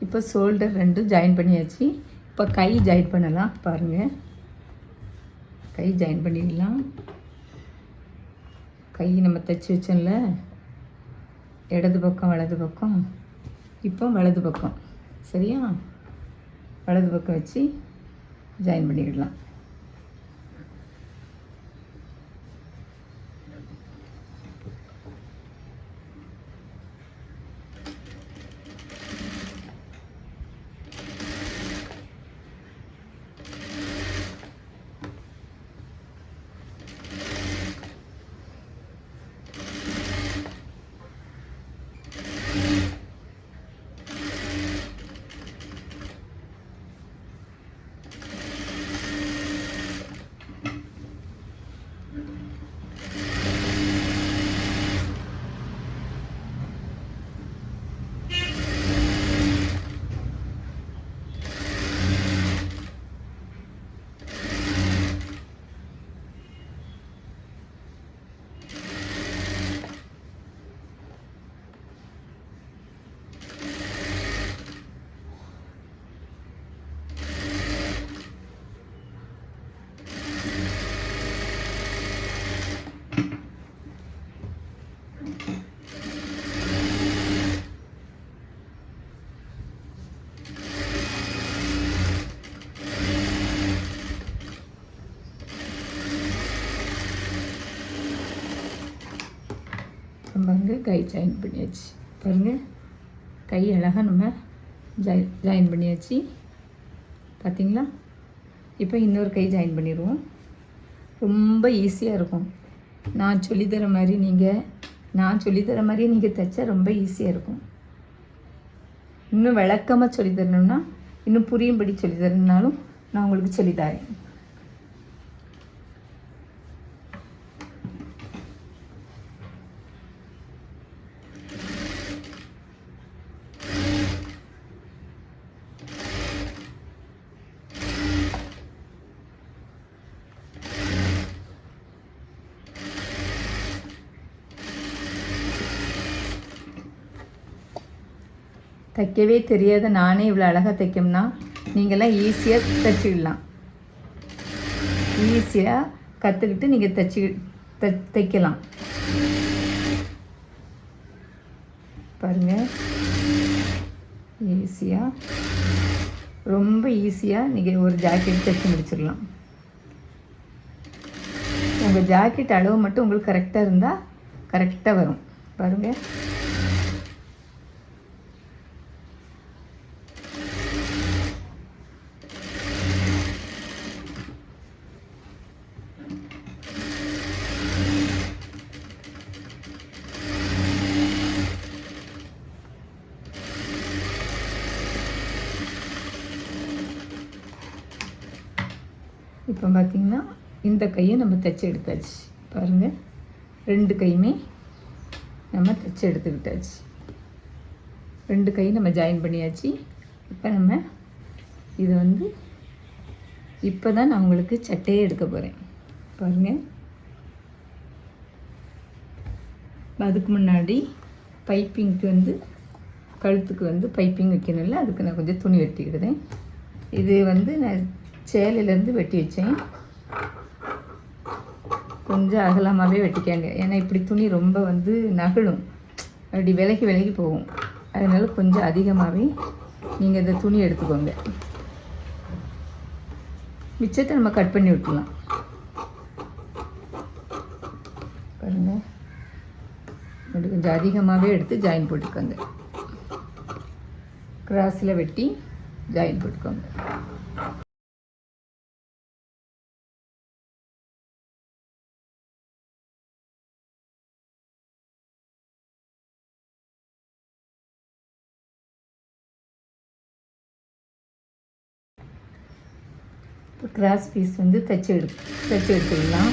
இப்போ ஷோல்டர் ரெண்டும் ஜாயின் பண்ணியாச்சு. இப்போ கை ஜாயின் பண்ணலாம். பாருங்கள், கை ஜாயின் பண்ணிடலாம். கை நம்ம தைச்சி வச்சோம்ல, இடது பக்கம் வலது பக்கம். இப்போ வலது பக்கம், சரியா? வலது பக்கம் வச்சு ஜாயின் பண்ணிடலாம். பாருங்க, கை ஜாயின் பண்ணியாச்சு. பாருங்கள், கை அழகாக நம்ம ஜாயின் பண்ணியாச்சு. பார்த்திங்களா? இப்போ இன்னொரு கை ஜாயின் பண்ணிடுவோம். ரொம்ப ஈஸியாக இருக்கும். நான் சொல்லித்தர மாதிரி நீங்கள் தைச்சா ரொம்ப ஈஸியாக இருக்கும். இன்னும் விளக்கமாக சொல்லித்தரணும்னா, இன்னும் புரியும்படி சொல்லித்தரணுன்னாலும் நான் உங்களுக்கு சொல்லித்தரேன். தைக்கவே தெரியாத நானே இவ்வளோ அழகாக தைக்கணும்னா நீங்கள்லாம் ஈஸியாக தைச்சிடலாம். ஈஸியாக கற்றுக்கிட்டு நீங்கள் தைக்கலாம். பாருங்கள், ஈஸியாக, ரொம்ப ஈஸியாக நீங்கள் ஒரு ஜாக்கெட் தைச்சி முடிச்சிடலாம். உங்கள் ஜாக்கெட் அளவு மட்டும் உங்களுக்கு கரெக்டாக இருந்தால் கரெக்டாக வரும். பாருங்கள், இப்போ பார்த்திங்கன்னா இந்த கையை நம்ம தைச்சி எடுத்தாச்சு. பாருங்கள், ரெண்டு கையுமே நம்ம தைச்சி எடுத்துக்கிட்டாச்சு. ரெண்டு கையும் நம்ம ஜாயின் பண்ணியாச்சு. இப்போ நம்ம இது இப்போ தான் நான் உங்களுக்கு சட்டையே எடுக்க போகிறேன். பாருங்கள், அதுக்கு முன்னாடி பைப்பிங்க்கு கழுத்துக்கு பைப்பிங் வைக்கணும்ல, அதுக்கு நான் கொஞ்சம் துணி வெட்டிக்கிடுதேன். இது நான் சேலையிலேருந்து வெட்டி வச்சேன். கொஞ்சம் அகலமாகவே வெட்டிக்காங்க, ஏன்னா இப்படி துணி ரொம்ப நகலும், அப்படி விலகி போகும். அதனால் கொஞ்சம் அதிகமாகவே நீங்கள் இந்த துணி எடுத்துக்கோங்க. மிச்சத்தை நம்ம கட் பண்ணி விட்டுலாம். பாருங்கள், கொஞ்சம் அதிகமாகவே எடுத்து ஜாயின் போட்டுக்கோங்க. கிராஸில் வெட்டி ஜாயின் போட்டுக்கோங்க. இப்போ கிராஸ் பீஸ் தைச்சி எடுத்துக்கலாம்.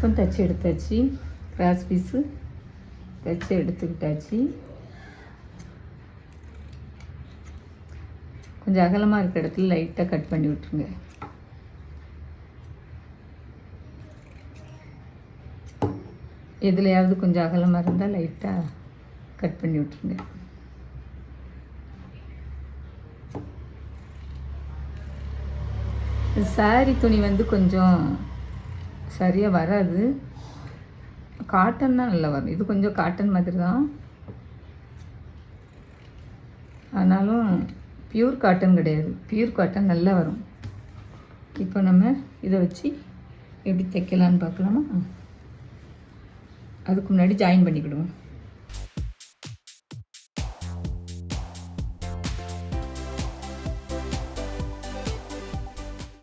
இப்போ தைச்சி எடுத்தாச்சு. கிராஸ் பீஸு தைச்சி எடுத்துக்கிட்டாச்சு. கொஞ்சம் அகலமாக இருக்கிற இடத்துல லைட்டாக கட் பண்ணி விட்டுருங்க. எதுலையாவது கொஞ்சம் அகலமாக இருந்தால் லைட்டாக கட் பண்ணி விட்டுருங்க. சாரி துணி வந்து கொஞ்சம் சரியாக வராது. காட்டன் தான் நல்லா வரும். இது கொஞ்சம் காட்டன் மாதிரி தான், ஆனாலும் பியூர் காட்டன் கிடையாது. பியூர் காட்டன் நல்லா வரும். இப்போ நம்ம இதை வச்சு எப்படி தைக்கலான்னு பார்க்கலாமா? அதுக்கு முன்னாடி ஜாயின் பண்ணிக்கிடுவோம்.